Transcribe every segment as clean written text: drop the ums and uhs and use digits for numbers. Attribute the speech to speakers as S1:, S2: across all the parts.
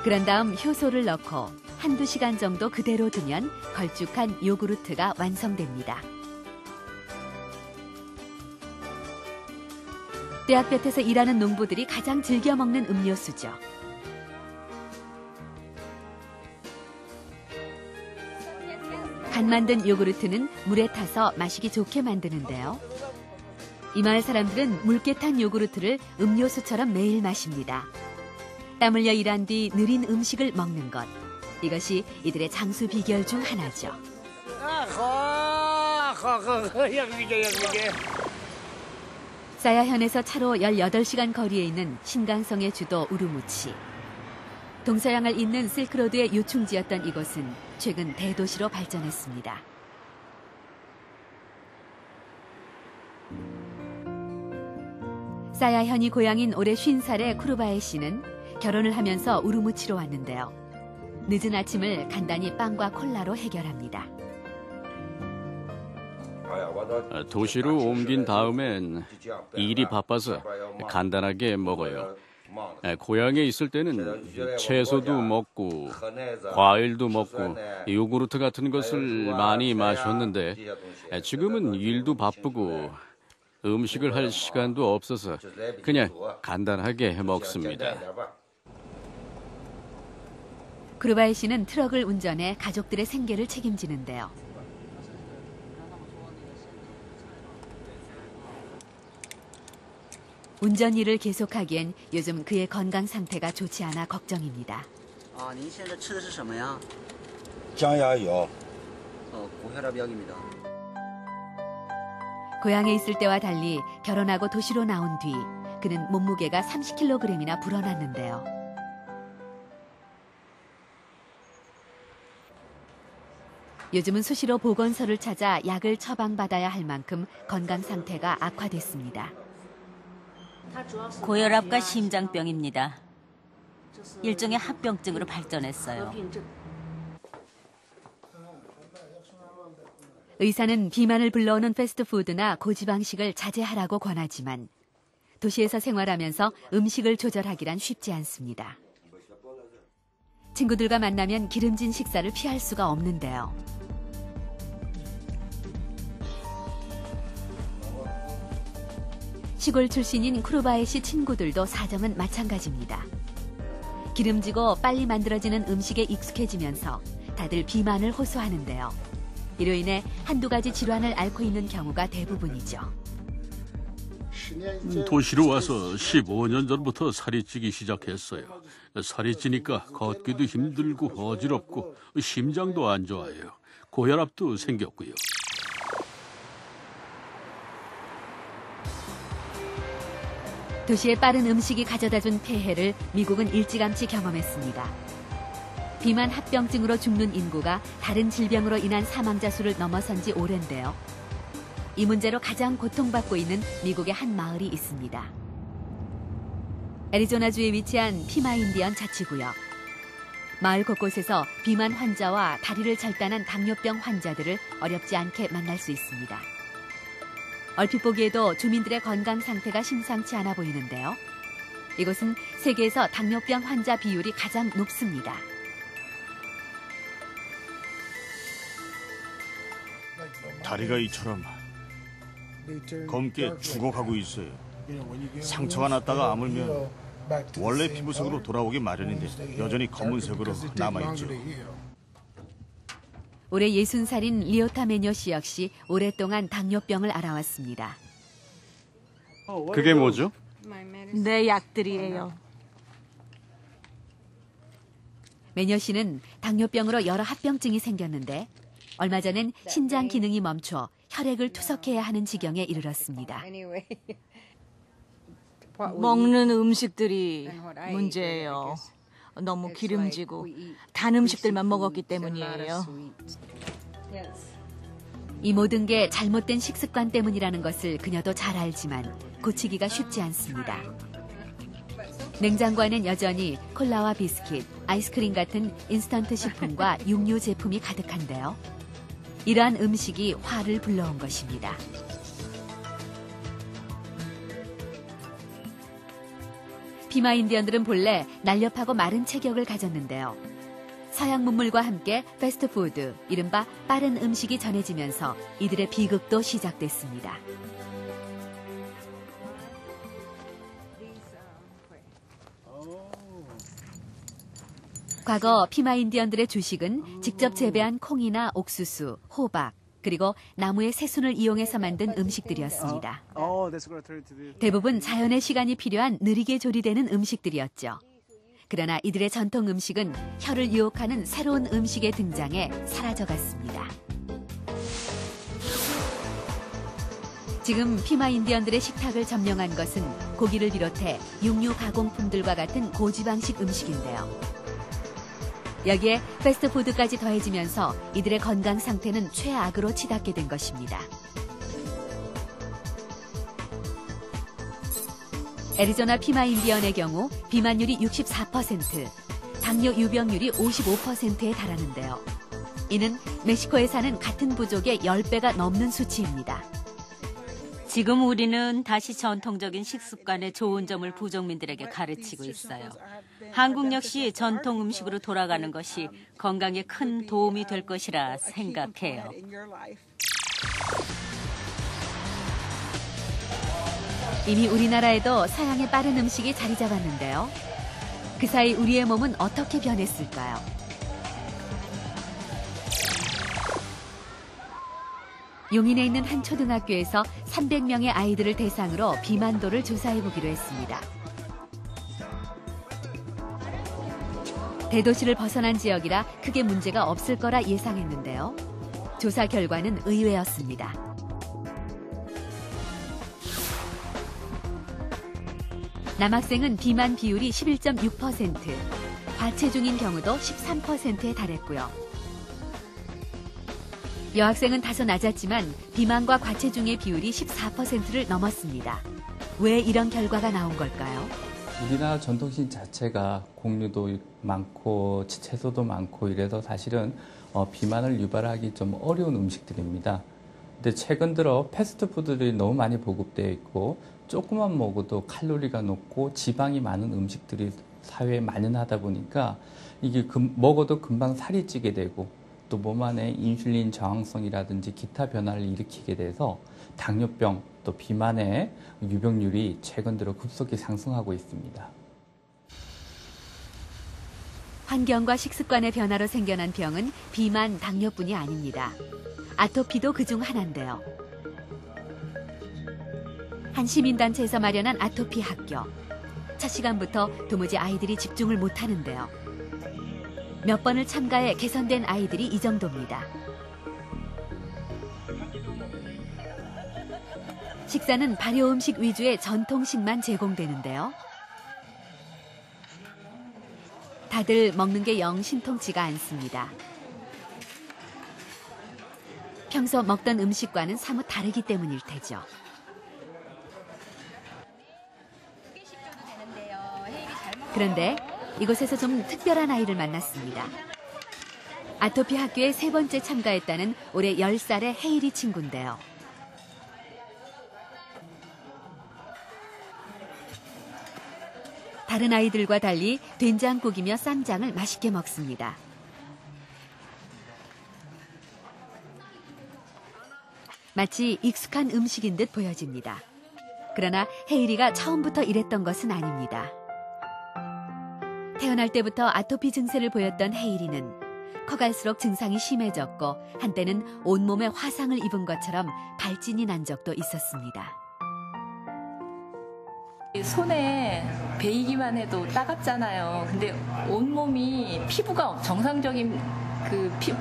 S1: 그런 다음 효소를 넣고 한두 시간 정도 그대로 두면 걸쭉한 요구르트가 완성됩니다. 떼약볕에서 일하는 농부들이 가장 즐겨 먹는 음료수죠. 간 만든 요구르트는 물에 타서 마시기 좋게 만드는데요. 이 마을 사람들은 묽게 탄 요구르트를 음료수처럼 매일 마십니다. 땀 흘려 일한 뒤 느린 음식을 먹는 것. 이것이 이들의 장수 비결 중 하나죠. 사야현에서 차로 18시간 거리에 있는 신강성의 주도 우루무치. 동서양을 잇는 실크로드의 요충지였던 이곳은 최근 대도시로 발전했습니다. 사야현이 고향인 올해 50살의 쿠르바에 씨는 결혼을 하면서 우루무치로 왔는데요. 늦은 아침을 간단히 빵과 콜라로 해결합니다.
S2: 도시로 옮긴 다음엔 일이 바빠서 간단하게 먹어요. 고향에 있을 때는 채소도 먹고 과일도 먹고 요구르트 같은 것을 많이 마셨는데 지금은 일도 바쁘고 음식을 할 시간도 없어서 그냥 간단하게 먹습니다.
S1: 쿠르바이 씨는 트럭을 운전해 가족들의 생계를 책임지는데요. 운전 일을 계속하기엔 요즘 그의 건강 상태가 좋지 않아 걱정입니다.
S3: 您现在吃的是什么呀?
S4: 장야요.
S3: 고혈압약입니다.
S1: 고향에 있을 때와 달리 결혼하고 도시로 나온 뒤 그는 몸무게가 30kg이나 불어났는데요. 요즘은 수시로 보건소를 찾아 약을 처방받아야 할 만큼 건강 상태가 악화됐습니다.
S5: 고혈압과 심장병입니다. 일종의 합병증으로 발전했어요.
S1: 의사는 비만을 불러오는 패스트푸드나 고지방식을 자제하라고 권하지만 도시에서 생활하면서 음식을 조절하기란 쉽지 않습니다. 친구들과 만나면 기름진 식사를 피할 수가 없는데요. 시골 출신인 쿠르바에 씨 친구들도 사정은 마찬가지입니다. 기름지고 빨리 만들어지는 음식에 익숙해지면서 다들 비만을 호소하는데요. 이로 인해 한두 가지 질환을 앓고 있는 경우가 대부분이죠.
S6: 도시로 와서 15년 전부터 살이 찌기 시작했어요. 살이 찌니까 걷기도 힘들고 어지럽고 심장도 안 좋아요. 고혈압도 생겼고요.
S1: 도시의 빠른 음식이 가져다준 폐해를 미국은 일찌감치 경험했습니다. 비만 합병증으로 죽는 인구가 다른 질병으로 인한 사망자 수를 넘어선 지 오랜데요. 이 문제로 가장 고통받고 있는 미국의 한 마을이 있습니다. 애리조나주에 위치한 피마인디언 자치구역. 마을 곳곳에서 비만 환자와 다리를 절단한 당뇨병 환자들을 어렵지 않게 만날 수 있습니다. 얼핏 보기에도 주민들의 건강 상태가 심상치 않아 보이는데요. 이곳은 세계에서 당뇨병 환자 비율이 가장 높습니다.
S7: 다리가 이처럼 검게 죽어가고 있어요. 상처가 났다가 아물면 원래 피부색으로 돌아오기 마련인데 여전히 검은색으로 남아있죠.
S1: 올해 60살인 리오타 메뇨 씨 역시 오랫동안 당뇨병을 앓아왔습니다.
S2: 그게 뭐죠?
S5: 내 약들이에요.
S1: 메뇨 씨는 당뇨병으로 여러 합병증이 생겼는데 얼마 전엔 신장 기능이 멈춰 혈액을 투석해야 하는 지경에 이르렀습니다.
S5: 먹는 음식들이 문제예요. 너무 기름지고 단 음식들만 먹었기 때문이에요.
S1: 이 모든 게 잘못된 식습관 때문이라는 것을 그녀도 잘 알지만 고치기가 쉽지 않습니다. 냉장고 안엔 여전히 콜라와 비스킷, 아이스크림 같은 인스턴트 식품과 육류 제품이 가득한데요. 이러한 음식이 화를 불러온 것입니다. 피마 인디언들은 본래 날렵하고 마른 체격을 가졌는데요. 서양 문물과 함께 패스트푸드, 이른바 빠른 음식이 전해지면서 이들의 비극도 시작됐습니다. 과거 피마 인디언들의 주식은 직접 재배한 콩이나 옥수수, 호박, 그리고 나무의 새순을 이용해서 만든 음식들이었습니다. 대부분 자연의 시간이 필요한 느리게 조리되는 음식들이었죠. 그러나 이들의 전통 음식은 혀를 유혹하는 새로운 음식의 등장에 사라져갔습니다. 지금 피마 인디언들의 식탁을 점령한 것은 고기를 비롯해 육류 가공품들과 같은 고지방식 음식인데요. 여기에 패스트푸드까지 더해지면서 이들의 건강 상태는 최악으로 치닫게 된 것입니다. 애리조나 피마 인디언의 경우 비만율이 64%, 당뇨 유병률이 55%에 달하는데요. 이는 멕시코에 사는 같은 부족의 10배가 넘는 수치입니다.
S5: 지금 우리는 다시 전통적인 식습관의 좋은 점을 부족민들에게 가르치고 있어요. 한국 역시 전통 음식으로 돌아가는 것이 건강에 큰 도움이 될 것이라 생각해요.
S1: 이미 우리나라에도 서양의 빠른 음식이 자리 잡았는데요. 그 사이 우리의 몸은 어떻게 변했을까요? 용인에 있는 한 초등학교에서 300명의 아이들을 대상으로 비만도를 조사해보기로 했습니다. 대도시를 벗어난 지역이라 크게 문제가 없을 거라 예상했는데요. 조사 결과는 의외였습니다. 남학생은 비만 비율이 11.6%, 과체중인 경우도 13%에 달했고요. 여학생은 다소 낮았지만 비만과 과체중의 비율이 14%를 넘었습니다. 왜 이런 결과가 나온 걸까요?
S8: 우리나라 전통식 자체가 곡류도 많고 채소도 많고 이래서 사실은 비만을 유발하기 좀 어려운 음식들입니다. 근데 최근 들어 패스트푸드들이 너무 많이 보급되어 있고 조금만 먹어도 칼로리가 높고 지방이 많은 음식들이 사회에 만연하다 보니까 이게 먹어도 금방 살이 찌게 되고 또 몸 안에 인슐린 저항성이라든지 기타 변화를 일으키게 돼서 당뇨병 또 비만의 유병률이 최근 들어 급속히 상승하고 있습니다.
S1: 환경과 식습관의 변화로 생겨난 병은 비만, 당뇨뿐이 아닙니다. 아토피도 그중 하나인데요. 한 시민단체에서 마련한 아토피 학교. 첫 시간부터 도무지 아이들이 집중을 못하는데요. 몇 번을 참가해 개선된 아이들이 이 정도입니다. 식사는 발효 음식 위주의 전통식만 제공되는데요. 다들 먹는 게 영 신통치가 않습니다. 평소 먹던 음식과는 사뭇 다르기 때문일 테죠. 그런데 이곳에서 좀 특별한 아이를 만났습니다. 아토피 학교에 3번째 참가했다는 올해 10살의 헤이리 친구인데요. 다른 아이들과 달리 된장국이며 쌈장을 맛있게 먹습니다. 마치 익숙한 음식인 듯 보여집니다. 그러나 헤이리가 처음부터 이랬던 것은 아닙니다. 태어날 때부터 아토피 증세를 보였던 헤이리는 커갈수록 증상이 심해졌고 한때는 온몸에 화상을 입은 것처럼 발진이 난 적도 있었습니다.
S9: 손에 베이기만 해도 따갑잖아요. 근데 온몸이 피부가 정상적인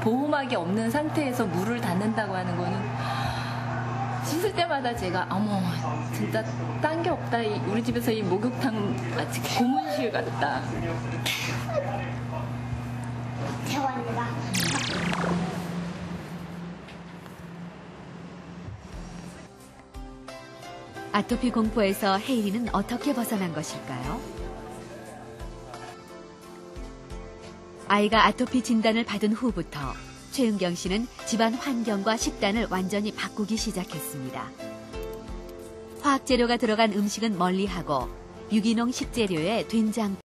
S9: 보호막이 없는 상태에서 물을 닿는다고 하는 거는 씻을 때마다 제가 어머 진짜 딴 게 없다. 우리 집에서 이 목욕탕 마치 고문실 같다.
S10: 재원이가
S1: 아토피 공포에서 헤이리는 어떻게 벗어난 것일까요? 아이가 아토피 진단을 받은 후부터 최은경 씨는 집안 환경과 식단을 완전히 바꾸기 시작했습니다. 화학 재료가 들어간 음식은 멀리하고 유기농 식재료에 된장